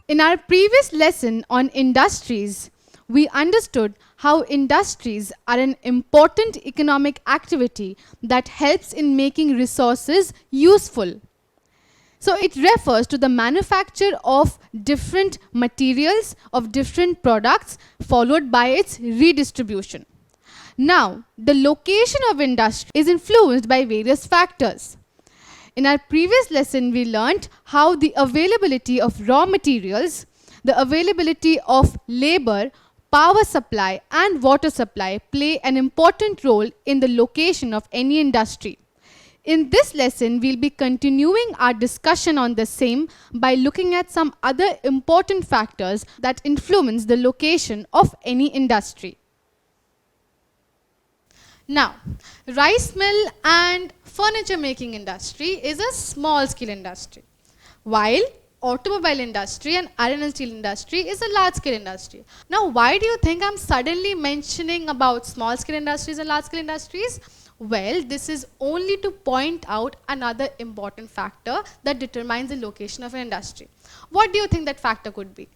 In our previous lesson on industries, we understood how industries are an important economic activity that helps in making resources useful. So it refers to the manufacture of different materials, of different products, followed by its redistribution. Now, the location of industry is influenced by various factors. In our previous lesson, we learnt how the availability of raw materials, the availability of labor, power supply and water supply play an important role in the location of any industry. In this lesson, we'll be continuing our discussion on the same by looking at some other important factors that influence the location of any industry. Now, rice mill and furniture making industry is a small scale industry, while automobile industry and iron and steel industry is a large scale industry. Now, why do you think I'm suddenly mentioning about small scale industries and large scale industries? Well, this is only to point out another important factor that determines the location of an industry. What do you think that factor could be?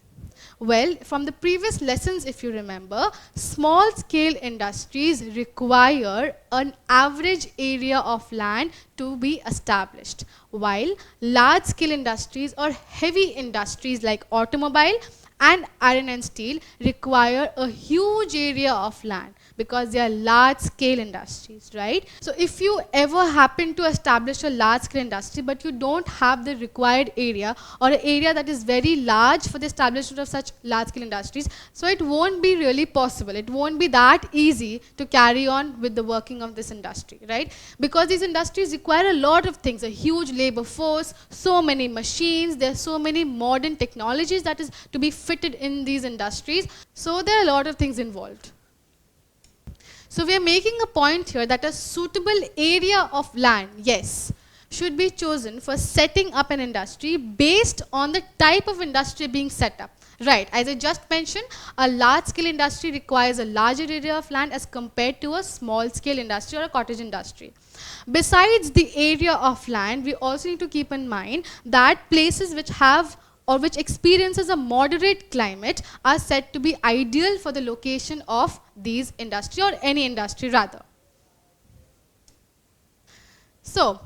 Well, from the previous lessons, if you remember, small scale industries require an average area of land to be established, while large scale industries or heavy industries like automobile and iron and steel require a huge area of land because they are large scale industries, right? So if you ever happen to establish a large scale industry but you don't have the required area or an area that is very large for the establishment of such large scale industries, so it won't be really possible. It won't be that easy to carry on with the working of this industry, right? Because these industries require a lot of things, a huge labor force, so many machines, there are so many modern technologies that is to be fitted in these industries. So there are a lot of things involved. So we are making a point here that a suitable area of land, yes, should be chosen for setting up an industry based on the type of industry being set up. Right, as I just mentioned, a large scale industry requires a larger area of land as compared to a small scale industry or a cottage industry. Besides the area of land, we also need to keep in mind that places which have or which experiences a moderate climate are said to be ideal for the location of these industry or any industry rather. So,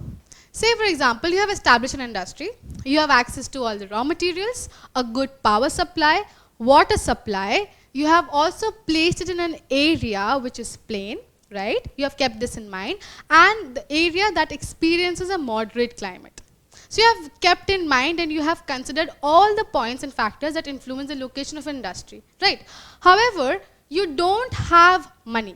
say for example, you have established an industry, you have access to all the raw materials, a good power supply, water supply, you have also placed it in an area which is plain, right? You have kept this in mind, and the area that experiences a moderate climate. So you have kept in mind and you have considered all the points and factors that influence the location of an industry, right? However, you don't have money.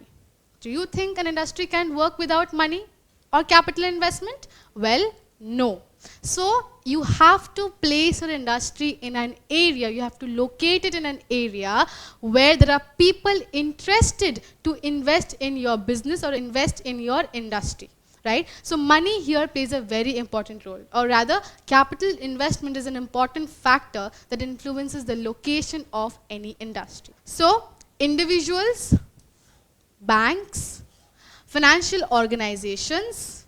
Do you think an industry can work without money or capital investment? Well, no. So you have to place your industry in an area, you have to locate it in an area where there are people interested to invest in your business or invest in your industry. Right? So money here plays a very important role, or rather capital investment is an important factor that influences the location of any industry. So individuals, banks, financial organizations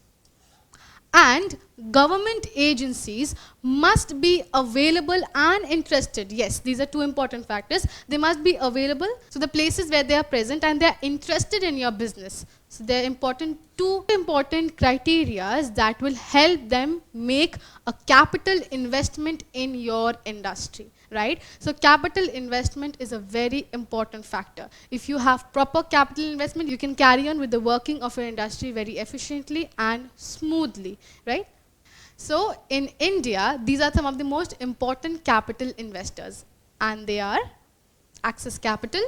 and government agencies must be available and interested. Yes, these are two important factors. They must be available, so the places where they are present and they are interested in your business. So there are two important criteria that will help them make a capital investment in your industry, right? So capital investment is a very important factor. If you have proper capital investment, you can carry on with the working of your industry very efficiently and smoothly, right? So in India, these are some of the most important capital investors, and they are Axis Capital,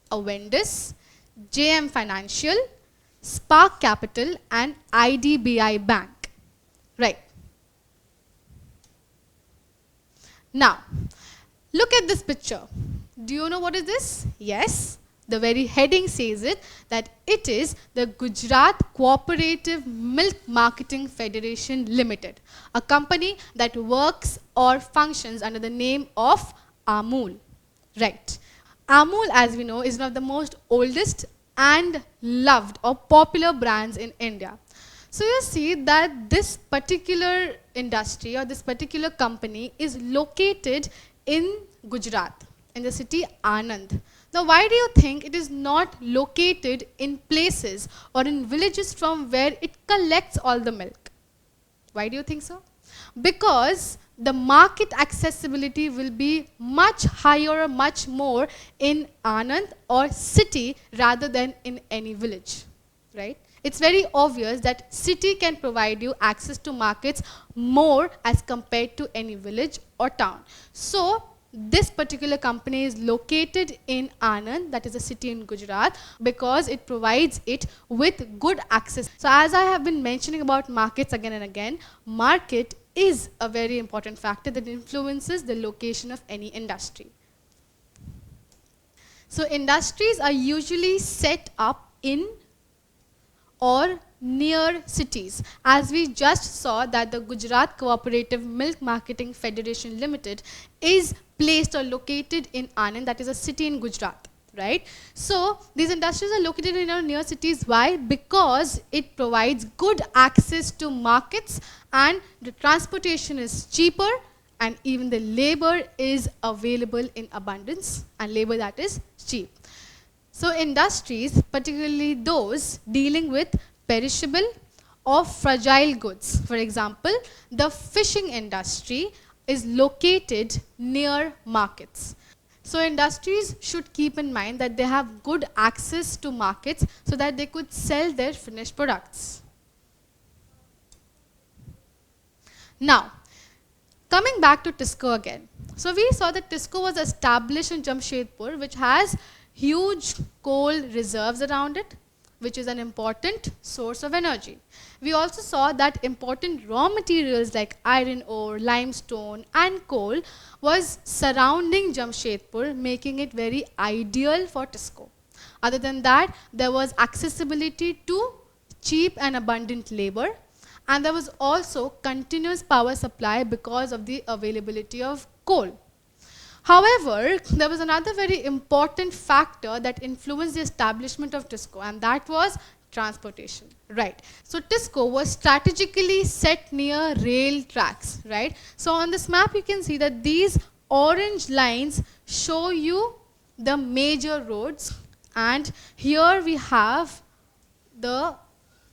Avendus, JM Financial, Spark Capital and IDBI Bank. Right. Now, look at this picture. Do you know what is this? Yes, the very heading says it, that it is the Gujarat Cooperative Milk Marketing Federation Limited, a company that works or functions under the name of Amul. Right. Amul, as we know, is one of the most oldest and loved or popular brands in India. So you see that this particular industry or this particular company is located in Gujarat, in the city Anand. Now why do you think it is not located in places or in villages from where it collects all the milk? Why do you think so? Because the market accessibility will be much higher or much more in Anand or city rather than in any village, right? It's very obvious that city can provide you access to markets more as compared to any village or town. So this particular company is located in Anand, that is a city in Gujarat, because it provides it with good access. So as I have been mentioning about markets again and again, market is a very important factor that influences the location of any industry. So industries are usually set up in or near cities. As we just saw that the Gujarat Cooperative Milk Marketing Federation Limited is placed or located in Anand, that is a city in Gujarat, right? So these industries are located in or near cities. Why? Because it provides good access to markets and the transportation is cheaper and even the labor is available in abundance and labor that is cheap. So industries, particularly those dealing with perishable or fragile goods. For example, the fishing industry is located near markets. So industries should keep in mind that they have good access to markets so that they could sell their finished products. Now, coming back to TISCO again. So we saw that TISCO was established in Jamshedpur, which has huge coal reserves around it, which is an important source of energy. We also saw that important raw materials like iron ore, limestone and coal was surrounding Jamshedpur, making it very ideal for TISCO. Other than that, there was accessibility to cheap and abundant labor, and there was also continuous power supply because of the availability of coal. However, there was another very important factor that influenced the establishment of TISCO, and that was transportation, right? So TISCO was strategically set near rail tracks, right? So on this map, you can see that these orange lines show you the major roads, and here we have the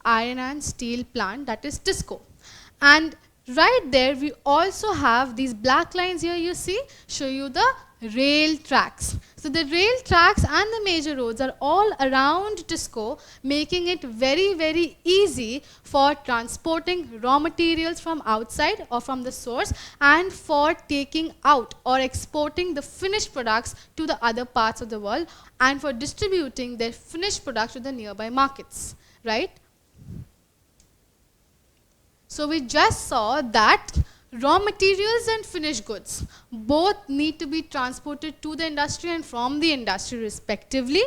iron and steel plant, that is TISCO. And right there, we also have these black lines here you see, show you the rail tracks. So the rail tracks and the major roads are all around TISCO, making it very, very easy for transporting raw materials from outside or from the source and for taking out or exporting the finished products to the other parts of the world and for distributing their finished products to the nearby markets, right? So we just saw that raw materials and finished goods both need to be transported to the industry and from the industry respectively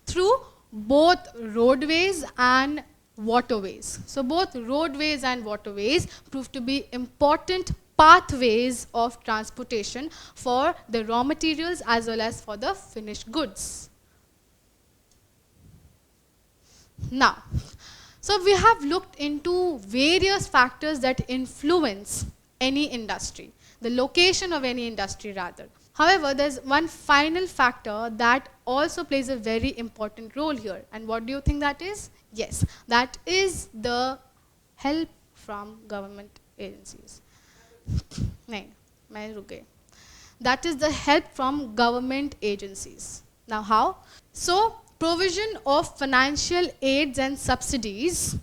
through both roadways and waterways. So both roadways and waterways prove to be important pathways of transportation for the raw materials as well as for the finished goods. Now, so we have looked into various factors that influence any industry, the location of any industry rather. However, there's one final factor that also plays a very important role here. And what do you think that is? Yes, that is the help from government agencies. That is the help from government agencies. Now how? So, provision of financial aids and subsidies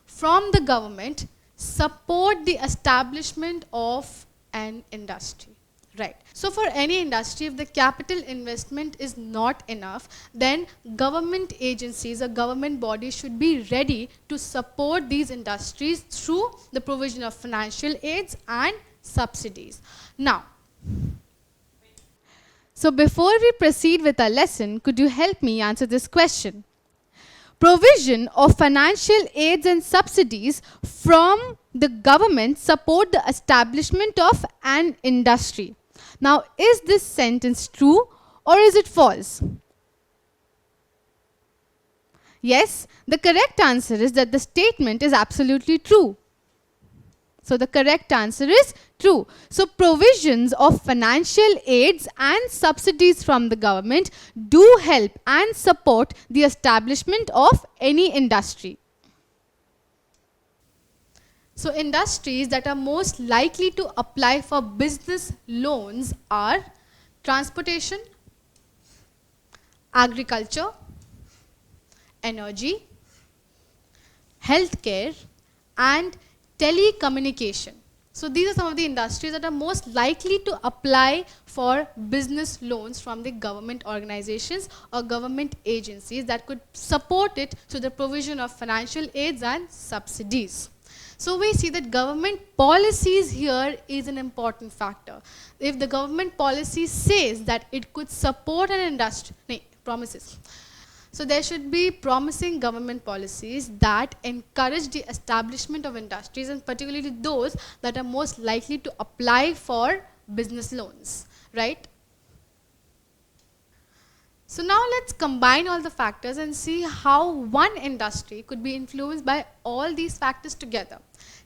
from the government support the establishment of an industry, right? So for any industry, if the capital investment is not enough, then government agencies or government bodies should be ready to support these industries through the provision of financial aids and subsidies. Now, so before we proceed with our lesson, could you help me answer this question? Provision of financial aids and subsidies from the government support the establishment of an industry. Now, is this sentence true or is it false? Yes, the correct answer is that the statement is absolutely true. So the correct answer is true. So provisions of financial aids and subsidies from the government do help and support the establishment of any industry. So industries that are most likely to apply for business loans are transportation, agriculture, energy, healthcare, and telecommunication. So these are some of the industries that are most likely to apply for business loans from the government organizations or government agencies that could support it through the provision of financial aids and subsidies. So we see that government policies here is an important factor. If the government policy says that it could support an industry, promises. So there should be promising government policies that encourage the establishment of industries, and particularly those that are most likely to apply for business loans, right? So now let's combine all the factors and see how one industry could be influenced by all these factors together.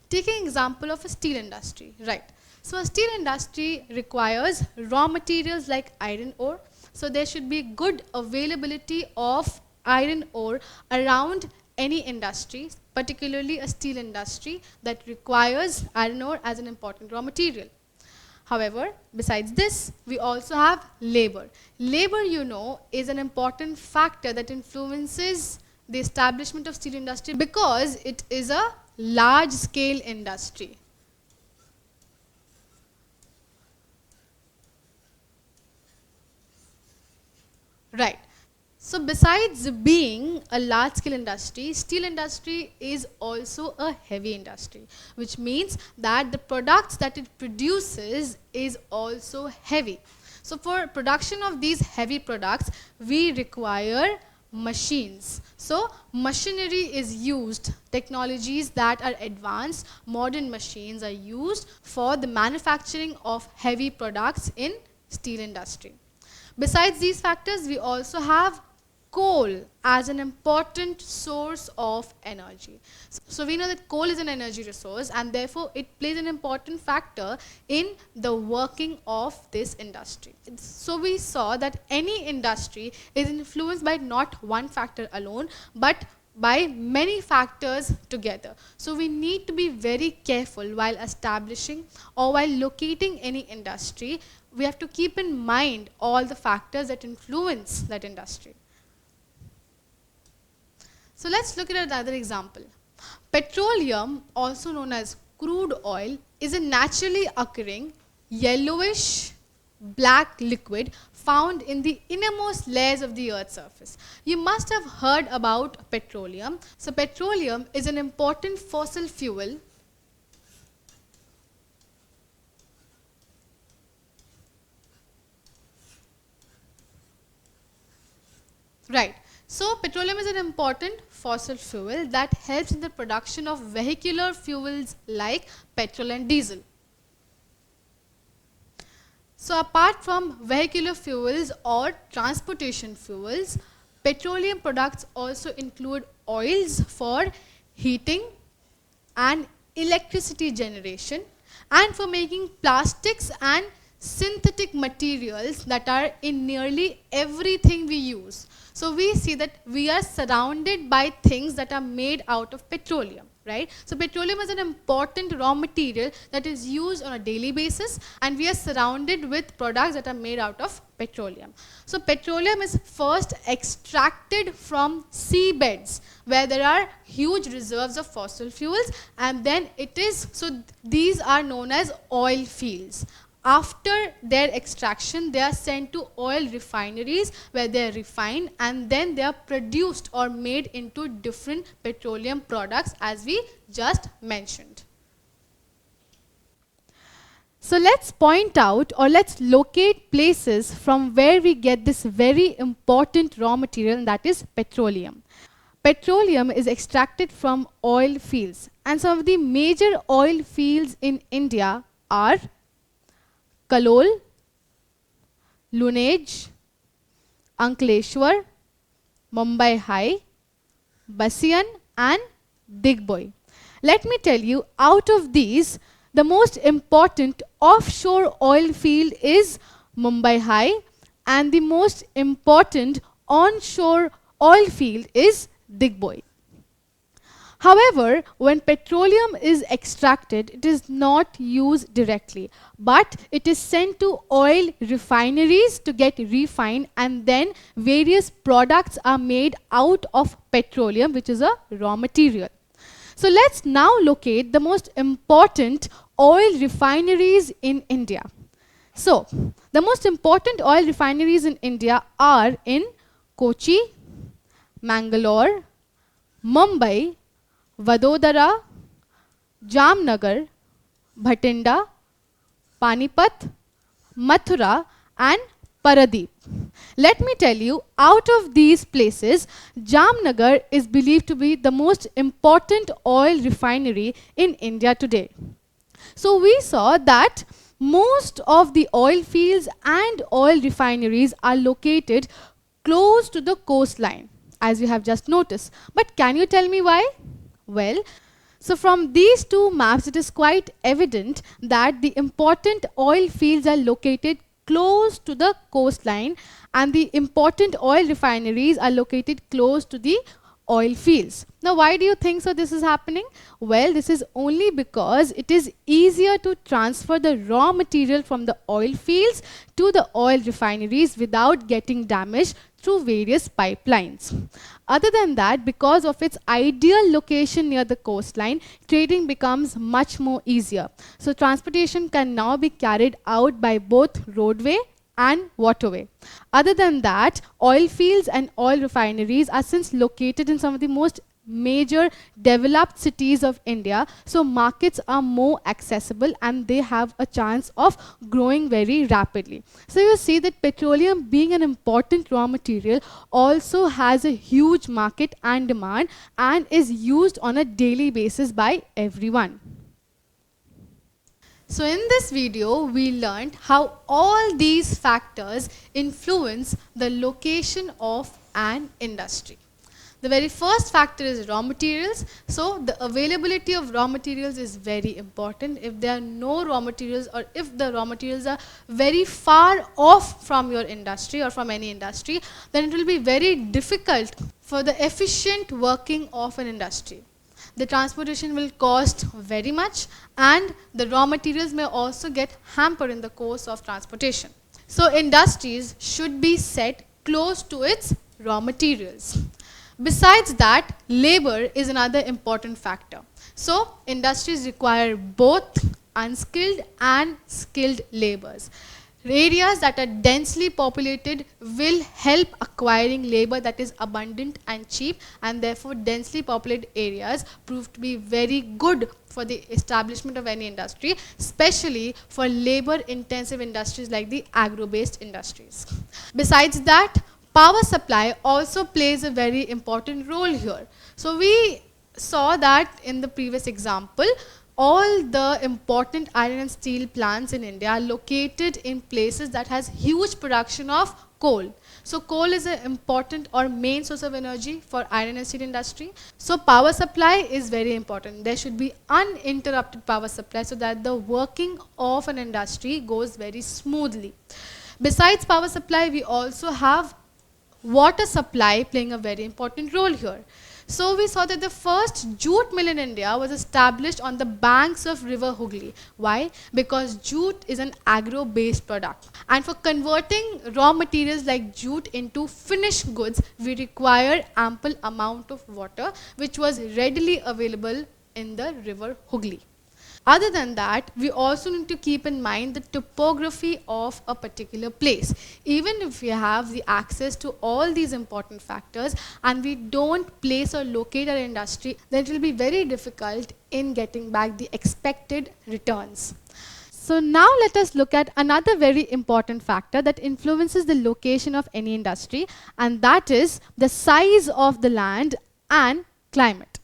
Taking example of a steel industry, right? So a steel industry requires raw materials like iron ore. So there should be good availability of iron ore around any industry, particularly a steel industry that requires iron ore as an important raw material. However, besides this, we also have labor. Labor, you know, is an important factor that influences the establishment of steel industry because it is a large-scale industry. Right. So besides being a large-scale industry, steel industry is also a heavy industry, which means that the products that it produces is also heavy. So for production of these heavy products, we require machines. So machinery is used, technologies that are advanced, modern machines are used for the manufacturing of heavy products in steel industry. Besides these factors, we also have coal as an important source of energy. So we know that coal is an energy resource and therefore it plays an important factor in the working of this industry. So we saw that any industry is influenced by not one factor alone but by many factors together. So we need to be very careful while establishing or while locating any industry. We have to keep in mind all the factors that influence that industry. So let's look at another example. Petroleum, also known as crude oil, is a naturally occurring yellowish black liquid found in the innermost layers of the Earth's surface. You must have heard about petroleum. So petroleum is an important fossil fuel right. So petroleum is an important fossil fuel that helps in the production of vehicular fuels like petrol and diesel. So apart from vehicular fuels or transportation fuels, petroleum products also include oils for heating and electricity generation and for making plastics and synthetic materials that are in nearly everything we use. So we see that we are surrounded by things that are made out of petroleum, right? So petroleum is an important raw material that is used on a daily basis and we are surrounded with products that are made out of petroleum. So petroleum is first extracted from seabeds where there are huge reserves of fossil fuels and then these are known as oil fields. After their extraction, they are sent to oil refineries where they are refined and then they are produced or made into different petroleum products as we just mentioned. So let's point out or let's locate places from where we get this very important raw material, and that is petroleum. Petroleum is extracted from oil fields and some of the major oil fields in India are Kalol, Lunaj, Ankleshwar, Mumbai High, Basian and Digboi. Let me tell you, out of these, the most important offshore oil field is Mumbai High, and the most important onshore oil field is Digboi. However, when petroleum is extracted, it is not used directly, but it is sent to oil refineries to get refined, and then various products are made out of petroleum, which is a raw material. So let's now locate the most important oil refineries in India. So, the most important oil refineries in India are in Kochi, Mangalore, Mumbai, Vadodara, Jamnagar, Bhatinda, Panipat, Mathura and Paradeep. Let me tell you, out of these places, Jamnagar is believed to be the most important oil refinery in India today. So we saw that most of the oil fields and oil refineries are located close to the coastline, as you have just noticed. But can you tell me why? Well, so from these two maps, it is quite evident that the important oil fields are located close to the coastline and the important oil refineries are located close to the oil fields. Now, why do you think so this is happening? Well, this is only because it is easier to transfer the raw material from the oil fields to the oil refineries without getting damaged through various pipelines. Other than that, because of its ideal location near the coastline, trading becomes much more easier. So transportation can now be carried out by both roadway and waterway. Other than that, oil fields and oil refineries are since located in some of the most major developed cities of India, so markets are more accessible and they have a chance of growing very rapidly. So you see that petroleum, being an important raw material, also has a huge market and demand and is used on a daily basis by everyone. So in this video, we learned how all these factors influence the location of an industry. The very first factor is raw materials. So the availability of raw materials is very important. If there are no raw materials, or if the raw materials are very far off from your industry or from any industry, then it will be very difficult for the efficient working of an industry. The transportation will cost very much and the raw materials may also get hampered in the course of transportation. So industries should be set close to its raw materials. Besides that, labor is another important factor. So industries require both unskilled and skilled laborers. Areas that are densely populated will help acquiring labor that is abundant and cheap, and therefore densely populated areas prove to be very good for the establishment of any industry, especially for labor intensive industries like the agro-based industries. Besides that, power supply also plays a very important role here. So we saw that in the previous example, all the important iron and steel plants in India are located in places that has huge production of coal. So coal is an important or main source of energy for iron and steel industry. So power supply is very important. There should be uninterrupted power supply so that the working of an industry goes very smoothly. Besides power supply, we also have water supply playing a very important role here. So we saw that the first jute mill in India was established on the banks of river Hooghly. Why? Because jute is an agro-based product. And for converting raw materials like jute into finished goods, we require ample amount of water, which was readily available in the river Hooghly. Other than that, we also need to keep in mind the topography of a particular place. Even if we have the access to all these important factors and we don't place or locate our industry, then it will be very difficult in getting back the expected returns. So now let us look at another very important factor that influences the location of any industry, and that is the size of the land and climate.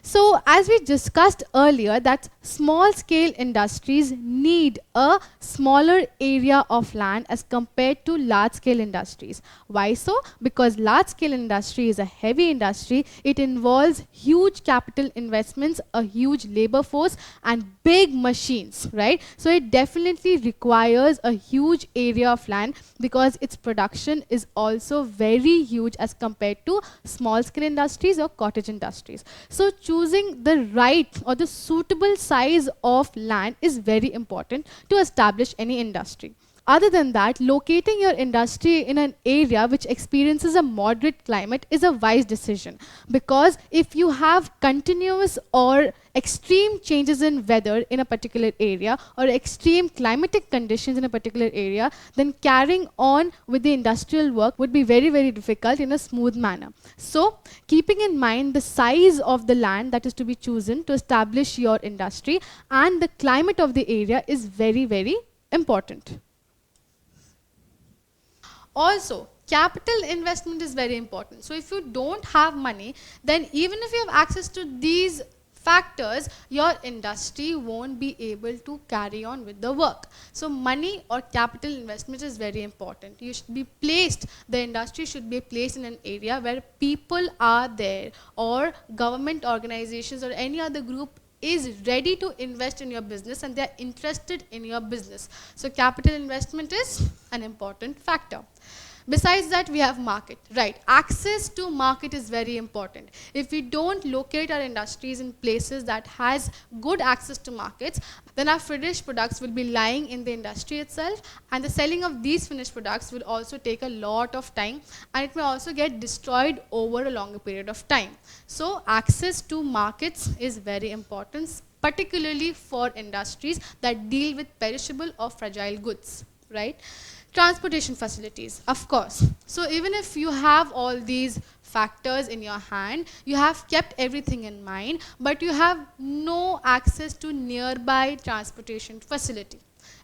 So as we discussed earlier, that small scale industries need a smaller area of land as compared to large scale industries. Why so? Because large scale industry is a heavy industry. It involves huge capital investments, a huge labor force and big machines, right? So it definitely requires a huge area of land because its production is also very huge as compared to small scale industries or cottage industries. So choosing the right or the suitable size of land is very important to establish any industry. Other than that, locating your industry in an area which experiences a moderate climate is a wise decision, because if you have continuous or extreme changes in weather in a particular area or extreme climatic conditions in a particular area, then carrying on with the industrial work would be very, very difficult in a smooth manner. So keeping in mind the size of the land that is to be chosen to establish your industry and the climate of the area is very, very important. Also, capital investment is very important. So if you don't have money, then even if you have access to these factors, your industry won't be able to carry on with the work. So money or capital investment is very important. You should be placed, the industry should be placed in an area where people are there, or government organizations or any other group is ready to invest in your business and they are interested in your business. So capital investment is an important factor. Besides that, we have market, right? Access to market is very important. If we don't locate our industries in places that has good access to markets, then our finished products will be lying in the industry itself, and the selling of these finished products will also take a lot of time, and it may also get destroyed over a longer period of time. So access to markets is very important, particularly for industries that deal with perishable or fragile goods, right? Transportation facilities, of course. So even if you have all these factors in your hand, you have kept everything in mind, but you have no access to nearby transportation facility,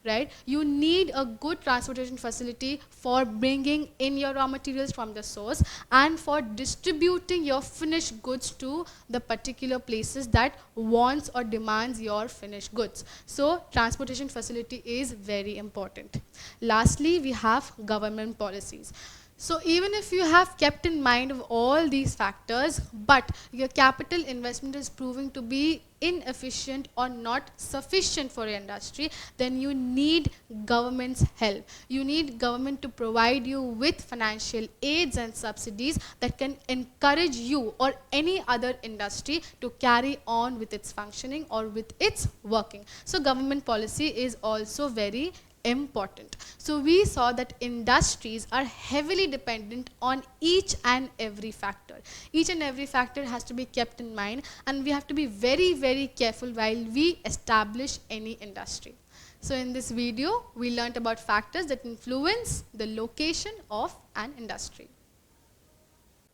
right? You need a good transportation facility for bringing in your raw materials from the source and for distributing your finished goods to the particular places that wants or demands your finished goods. So transportation facility is very important. Lastly, we have government policies. So even if you have kept in mind of all these factors, but your capital investment is proving to be inefficient or not sufficient for your industry, then you need government's help. You need government to provide you with financial aids and subsidies that can encourage you or any other industry to carry on with its functioning or with its working. So government policy is also very important. So we saw that industries are heavily dependent on each and every factor. Each and every factor has to be kept in mind, and we have to be very, very careful while we establish any industry. So in this video, we learnt about factors that influence the location of an industry.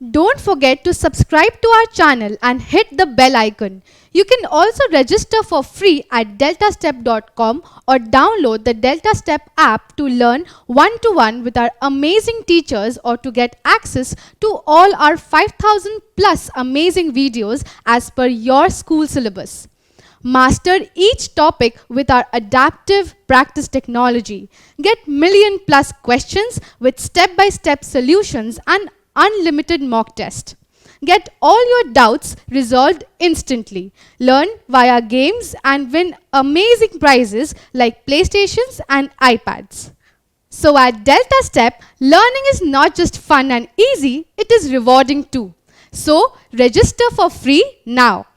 Don't forget to subscribe to our channel and hit the bell icon. You can also register for free at DeltaStep.com or download the DeltaStep app to learn one-to-one with our amazing teachers or to get access to all our 5,000 plus amazing videos as per your school syllabus. Master each topic with our adaptive practice technology. Get million plus questions with step-by-step solutions and unlimited mock test. Get all your doubts resolved instantly. Learn via games and win amazing prizes like PlayStations and iPads. So at DeltaStep, learning is not just fun and easy, it is rewarding too. So register for free now.